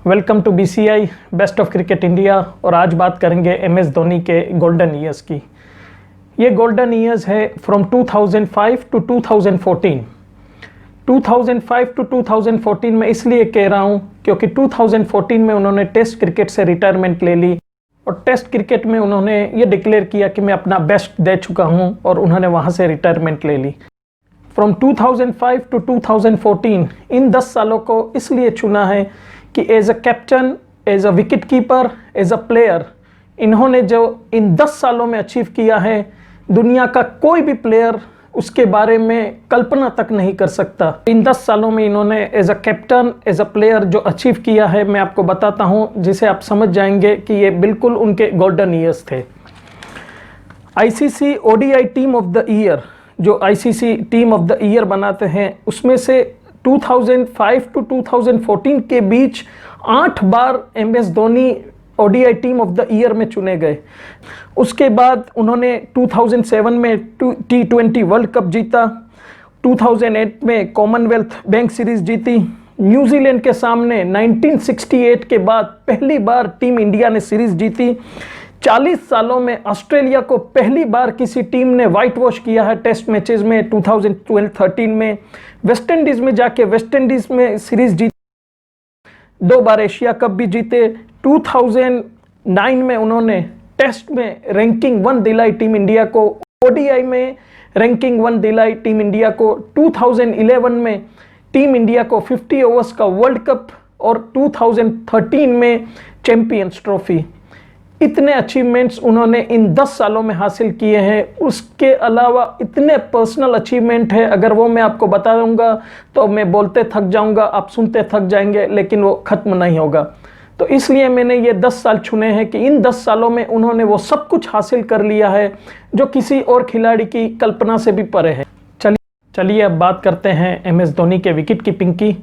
Welcome to BCI best of cricket India. और आज बात करेंगे MS धोनी के गोल्डन ईयर्स की। ये गोल्डन ईयर्स है फ्रॉम 2005 टू 2014। 2005 टू 2014 में इसलिए कह रहा हूँ क्योंकि 2014 में उन्होंने टेस्ट क्रिकेट से रिटायरमेंट ले ली और टेस्ट क्रिकेट में उन्होंने ये डिक्लेयर किया कि मैं अपना बेस्ट दे चुका हूँ और उन्होंने वहाँ से रिटायरमेंट ले ली। फ्रॉम 2005 टू 2014 इन 10 सालों को इसलिए चुना है कि as a captain, as a wicket keeper, as a player, इन्होंने जो इन 10 सालों में अचीव किया है, दुनिया का कोई भी प्लेयर उसके बारे में कल्पना तक नहीं कर सकता। इन 10 सालों में इन्होंने as a captain, as a player जो अचीव किया है, मैं आपको बताता हूं, जिसे आप समझ जाएंगे कि ये बिल्कुल उनके गोल्डन ईयर्स थे। ICC ODI team of the year, जो ICC team of the year बनाते हैं, उसमें से 2005 टू 2014 के बीच 8 बार MS Dhoni ODI team of the year में चुने गए। उसके बाद उन्होंने 2007 में T20 वर्ल्ड कप जीता, 2008 में कॉमनवेल्थ बैंक सीरीज जीती, न्यूजीलैंड के सामने 1968 के बाद पहली बार टीम इंडिया ने सीरीज जीती। 40 सालों में ऑस्ट्रेलिया को पहली बार किसी टीम ने वाइट वॉश किया है टेस्ट मैचेस में 2012-13 में। वेस्ट इंडीज में जाके वेस्ट इंडीज में सीरीज जीती, 2 बार एशिया कप भी जीते। 2009 में उन्होंने टेस्ट में रैंकिंग 1 दिलाई टीम इंडिया को, ODI में रैंकिंग 1 दिलाई टीम इंडिया को। 2011 में टीम इंडिया को 50 ओवर्स का वर्ल्ड कप और 2013 में चैंपियंस ट्रॉफी। इतने अचीवमेंट्स उन्होंने इन 10 सालों में हासिल किए हैं। उसके अलावा इतने पर्सनल अचीवमेंट है, अगर वो मैं आपको बता दूंगा तो मैं बोलते थक जाऊंगा, आप सुनते थक जाएंगे, लेकिन वो ख़त्म नहीं होगा। तो इसलिए मैंने ये 10 साल चुने हैं कि इन 10 सालों में उन्होंने वो सब कुछ हासिल कर लिया है जो किसी और खिलाड़ी की कल्पना से भी परे है। चलिए अब बात करते हैं MS धोनी के विकेट कीपिंग की।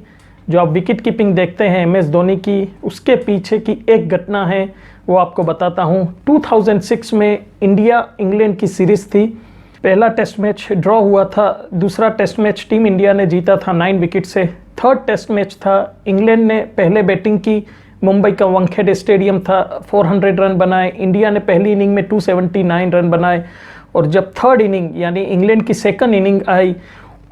जो आप विकेट कीपिंग देखते हैं MS धोनी की, उसके पीछे की एक घटना है, वो आपको बताता हूँ। 2006 में इंडिया इंग्लैंड की सीरीज़ थी। पहला टेस्ट मैच ड्रॉ हुआ था, दूसरा टेस्ट मैच टीम इंडिया ने जीता था 9 विकेट से। थर्ड टेस्ट मैच था, इंग्लैंड ने पहले बैटिंग की, मुंबई का वानखेड़े स्टेडियम था, 400 रन बनाए। इंडिया ने पहली इनिंग में 279 रन बनाए और जब थर्ड इनिंग यानी इंग्लैंड की सेकंड इनिंग आई,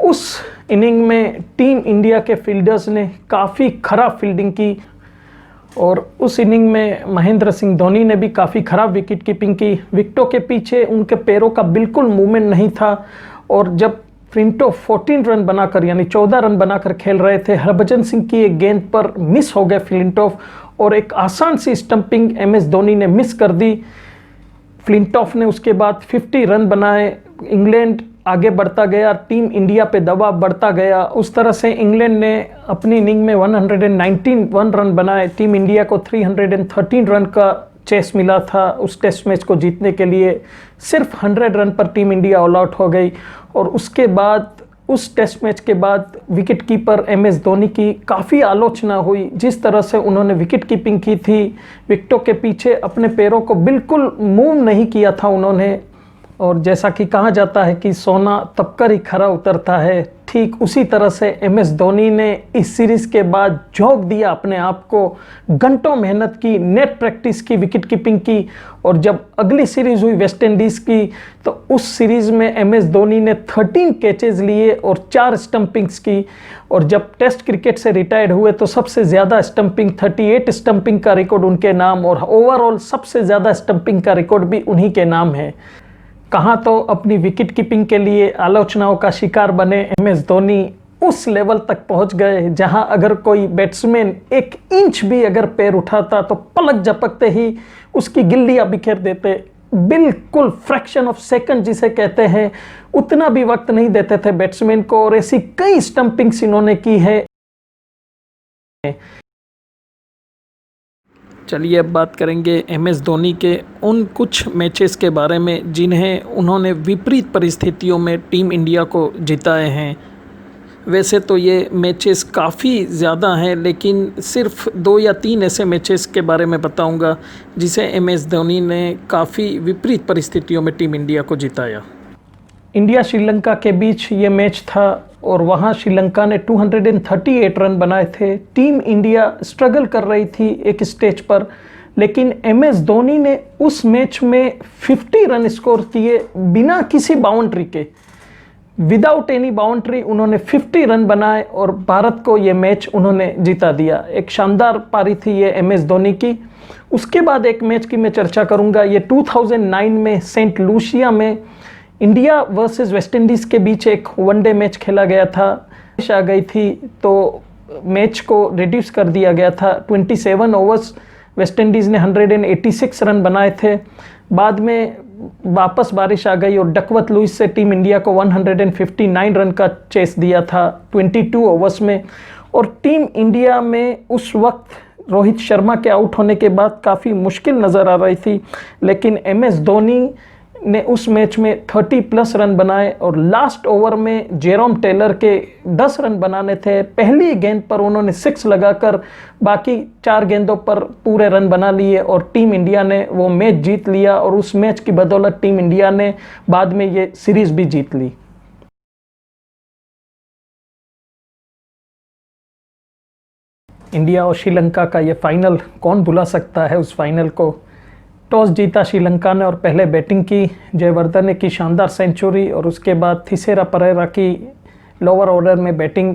उस इनिंग में टीम इंडिया के फील्डर्स ने काफ़ी खराब फील्डिंग की और उस इनिंग में महेंद्र सिंह धोनी ने भी काफ़ी ख़राब विकेट कीपिंग की। विकेटों के पीछे उनके पैरों का बिल्कुल मूवमेंट नहीं था और जब फ्लिंटॉफ 14 रन बनाकर यानी 14 रन बनाकर खेल रहे थे, हरभजन सिंह की एक गेंद पर मिस हो गए फ्लिंटॉफ और एक आसान सी स्टंपिंग MS धोनी ने मिस कर दी। फ्लिंटॉफ ने उसके बाद 50 रन बनाए, इंग्लैंड आगे बढ़ता गया, टीम इंडिया पे दबाव बढ़ता गया। उस तरह से इंग्लैंड ने अपनी इनिंग में 191 रन बनाए। टीम इंडिया को 313 रन का चेस मिला था उस टेस्ट मैच को जीतने के लिए। सिर्फ 100 रन पर टीम इंडिया ऑल आउट हो गई और उसके बाद उस टेस्ट मैच के बाद विकेट कीपर MS धोनी की काफ़ी आलोचना हुई। जिस तरह से उन्होंने विकेट कीपिंग की थी, विकेटों के पीछे अपने पैरों को बिल्कुल मूव नहीं किया था उन्होंने। और जैसा कि कहा जाता है कि सोना तब कर ही खरा उतरता है, ठीक उसी तरह से MS धोनी ने इस सीरीज़ के बाद झोंक दिया अपने आप को। घंटों मेहनत की, नेट प्रैक्टिस की, विकेट कीपिंग की और जब अगली सीरीज़ हुई वेस्ट इंडीज़ की, तो उस सीरीज़ में MS धोनी ने 13 कैचेज़ लिए और 4 स्टंपिंग्स की। और जब टेस्ट क्रिकेट से रिटायर्ड हुए तो सबसे ज़्यादा स्टंपिंग, 38 स्टंपिंग का रिकॉर्ड उनके नाम और ओवरऑल सबसे ज़्यादा स्टंपिंग का रिकॉर्ड भी उन्हीं के नाम है। कहाँ तो अपनी विकेट कीपिंग के लिए आलोचनाओं का शिकार बने MS धोनी, उस लेवल तक पहुँच गए जहाँ अगर कोई बैट्समैन 1 इंच भी अगर पैर उठाता तो पलक झपकते ही उसकी गिल्लियाँ बिखेर देते। बिल्कुल फ्रैक्शन ऑफ सेकंड जिसे कहते हैं, उतना भी वक्त नहीं देते थे बैट्समैन को और ऐसी कई स्टंपिंग्स इन्होंने की है। चलिए अब बात करेंगे MS धोनी के उन कुछ मैचेस के बारे में जिन्हें उन्होंने विपरीत परिस्थितियों में टीम इंडिया को जिताए हैं। वैसे तो ये मैचेस काफ़ी ज़्यादा हैं, लेकिन सिर्फ 2 या 3 ऐसे मैचेस के बारे में बताऊंगा जिसे MS धोनी ने काफ़ी विपरीत परिस्थितियों में टीम इंडिया को जिताया। इंडिया श्रीलंका के बीच ये मैच था और वहाँ श्रीलंका ने 238 रन बनाए थे। टीम इंडिया स्ट्रगल कर रही थी एक स्टेज पर, लेकिन MS धोनी ने उस मैच में 50 रन स्कोर किए बिना किसी बाउंड्री के। विदाउट एनी बाउंड्री उन्होंने 50 रन बनाए और भारत को ये मैच उन्होंने जिता दिया। एक शानदार पारी थी ये MS धोनी की। उसके बाद एक मैच की मैं चर्चा करूंगा, ये 2009 में सेंट लूसिया में इंडिया वर्सेस वेस्ट इंडीज़ के बीच एक वनडे मैच खेला गया था। बारिश आ गई थी तो मैच को रिड्यूस कर दिया गया था। 27 ओवर्स वेस्ट इंडीज़ ने 186 रन बनाए थे। बाद में वापस बारिश आ गई और डकवर्थ लुइस से टीम इंडिया को 159 रन का चेस दिया था 22 ओवर्स में। और टीम इंडिया में उस वक्त रोहित शर्मा के आउट होने के बाद काफ़ी मुश्किल नज़र आ रही थी, लेकिन MS धोनी ने उस मैच में 30+ रन बनाए और लास्ट ओवर में जेरोम टेलर के 10 रन बनाने थे। पहली गेंद पर उन्होंने 6 लगाकर बाकी 4 गेंदों पर पूरे रन बना लिए और टीम इंडिया ने वो मैच जीत लिया और उस मैच की बदौलत टीम इंडिया ने बाद में ये सीरीज भी जीत ली। इंडिया और श्रीलंका का ये फाइनल, कौन भुला सकता है उस फाइनल को। टॉस जीता श्रीलंका ने और पहले बैटिंग की। जयवर्धने ने की शानदार सेंचुरी और उसके बाद थिसेरा परेरा की लोअर ऑर्डर में बैटिंग।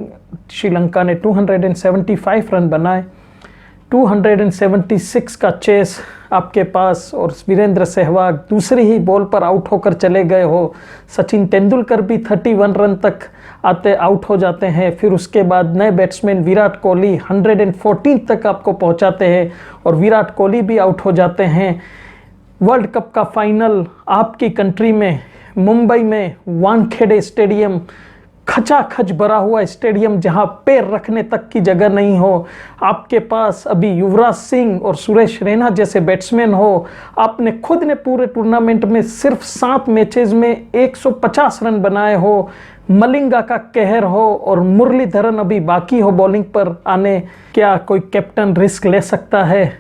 श्रीलंका ने 275 रन बनाए। 276 का चेस आपके पास और वीरेंद्र सहवाग दूसरी ही बॉल पर आउट होकर चले गए हो। सचिन तेंदुलकर भी 31 रन तक आते आउट हो जाते हैं। फिर उसके बाद नए बैट्समैन विराट कोहली 114 तक आपको पहुंचाते हैं और विराट कोहली भी आउट हो जाते हैं। वर्ल्ड कप का फाइनल आपकी कंट्री में, मुंबई में वानखेड़े स्टेडियम, खचाखच भरा हुआ स्टेडियम जहां पैर रखने तक की जगह नहीं हो। आपके पास अभी युवराज सिंह और सुरेश रैना जैसे बैट्समैन हो। आपने खुद ने पूरे टूर्नामेंट में सिर्फ 7 मैचेस में 150 रन बनाए हो। मलिंगा का कहर हो और मुरलीधरन अभी बाकी हो बॉलिंग पर आने। क्या कोई कैप्टन रिस्क ले सकता है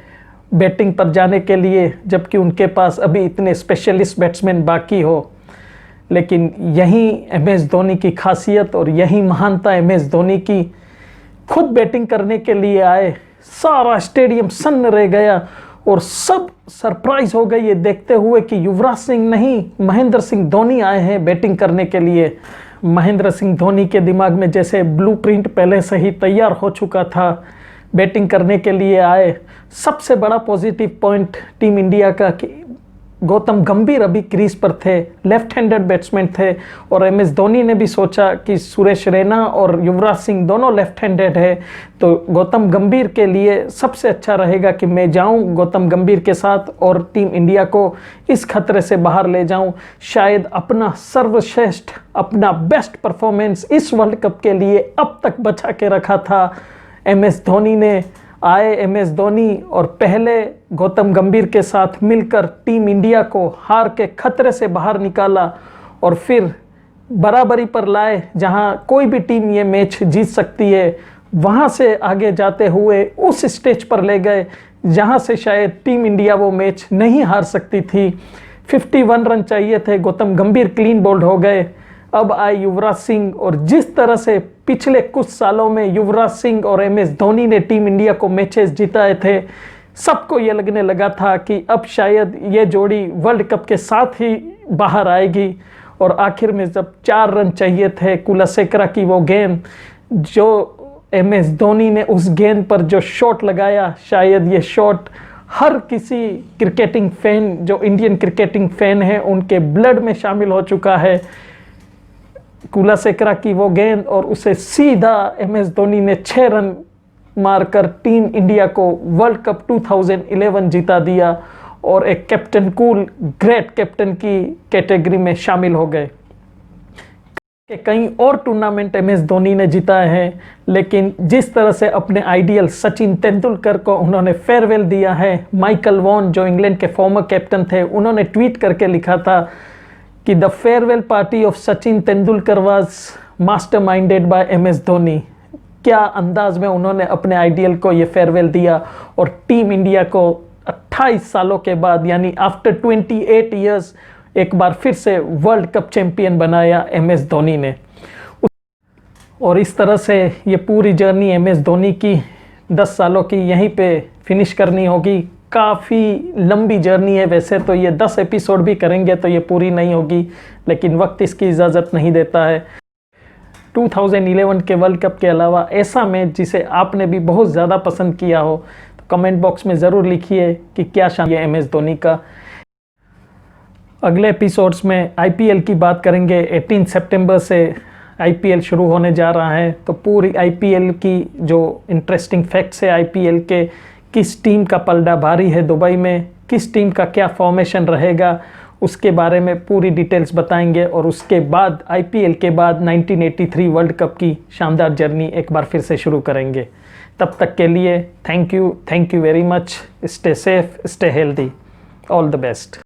बैटिंग पर जाने के लिए, जबकि उनके पास अभी इतने स्पेशलिस्ट बैट्समैन बाकी हो। लेकिन यही MS धोनी की खासियत और यही महानता MS धोनी की। खुद बैटिंग करने के लिए आए, सारा स्टेडियम सन्न रह गया और सब सरप्राइज हो गए ये देखते हुए कि युवराज सिंह नहीं, महेंद्र सिंह धोनी आए हैं बैटिंग करने के लिए। महेंद्र सिंह धोनी के दिमाग में जैसे ब्लूप्रिंट पहले से ही तैयार हो चुका था, बैटिंग करने के लिए आए। सबसे बड़ा पॉजिटिव पॉइंट टीम इंडिया का कि गौतम गंभीर अभी क्रीज पर थे, लेफ्ट हैंडेड बैट्समैन थे और MS धोनी ने भी सोचा कि सुरेश रैना और युवराज सिंह दोनों लेफ्ट हैंडेड है, तो गौतम गंभीर के लिए सबसे अच्छा रहेगा कि मैं जाऊं गौतम गंभीर के साथ और टीम इंडिया को इस खतरे से बाहर ले जाऊं। शायद अपना सर्वश्रेष्ठ, अपना बेस्ट परफॉर्मेंस इस वर्ल्ड कप के लिए अब तक बचा के रखा था MS धोनी ने। आए MS धोनी और पहले गौतम गंभीर के साथ मिलकर टीम इंडिया को हार के खतरे से बाहर निकाला और फिर बराबरी पर लाए, जहां कोई भी टीम ये मैच जीत सकती है। वहां से आगे जाते हुए उस स्टेज पर ले गए जहां से शायद टीम इंडिया वो मैच नहीं हार सकती थी। 51 रन चाहिए थे, गौतम गंभीर क्लीन बोल्ड हो गए। अब आए युवराज सिंह और जिस तरह से पिछले कुछ सालों में युवराज सिंह और MS धोनी ने टीम इंडिया को मैचेस जिताए थे, सबको ये लगने लगा था कि अब शायद ये जोड़ी वर्ल्ड कप के साथ ही बाहर आएगी। और आखिर में जब 4 रन चाहिए थे, कुलशेखरा की वो गेंद, जो MS धोनी ने उस गेंद पर जो शॉट लगाया, शायद ये शॉट हर किसी क्रिकेटिंग फैन, जो इंडियन क्रिकेटिंग फैन है, उनके ब्लड में शामिल हो चुका है। कुलशेखरा की वो गेंद और उसे सीधा MS धोनी ने 6 रन मारकर टीम इंडिया को वर्ल्ड कप 2011 जीता दिया और एक कैप्टन कूल ग्रेट कैप्टन की कैटेगरी में शामिल हो गए। कई और टूर्नामेंट MS धोनी ने जीताए हैं, लेकिन जिस तरह से अपने आइडियल सचिन तेंदुलकर को उन्होंने फेयरवेल दिया है, माइकल वॉन जो इंग्लैंड के फॉर्मर कैप्टन थे, उन्होंने ट्वीट करके लिखा था कि the farewell party of Sachin Tendulkar was masterminded by MS Dhoni. क्या अंदाज में उन्होंने अपने आइडियल को ये फेयरवेल दिया और टीम इंडिया को 28 सालों के बाद, यानी आफ्टर 28 ईयर्स, एक बार फिर से वर्ल्ड कप चैंपियन बनाया MS धोनी ने। और इस तरह से ये पूरी जर्नी MS धोनी की 10 सालों की यहीं पे फिनिश करनी होगी। काफ़ी लंबी जर्नी है, वैसे तो ये 10 एपिसोड भी करेंगे तो ये पूरी नहीं होगी, लेकिन वक्त इसकी इजाज़त नहीं देता है। 2011 के वर्ल्ड कप के अलावा ऐसा मैच जिसे आपने भी बहुत ज़्यादा पसंद किया हो तो कमेंट बॉक्स में ज़रूर लिखिए कि क्या शान है MS धोनी का। अगले एपिसोड्स में IPL की बात करेंगे। 18 सितंबर से IPL शुरू होने जा रहा है, तो पूरी IPL की जो इंटरेस्टिंग फैक्ट्स है IPL के, किस टीम का पलड़ा भारी है दुबई में, किस टीम का क्या फॉर्मेशन रहेगा, उसके बारे में पूरी डिटेल्स बताएंगे। और उसके बाद IPL के बाद 1983 वर्ल्ड कप की शानदार जर्नी एक बार फिर से शुरू करेंगे। तब तक के लिए thank you very much. Stay safe, stay healthy, all the best.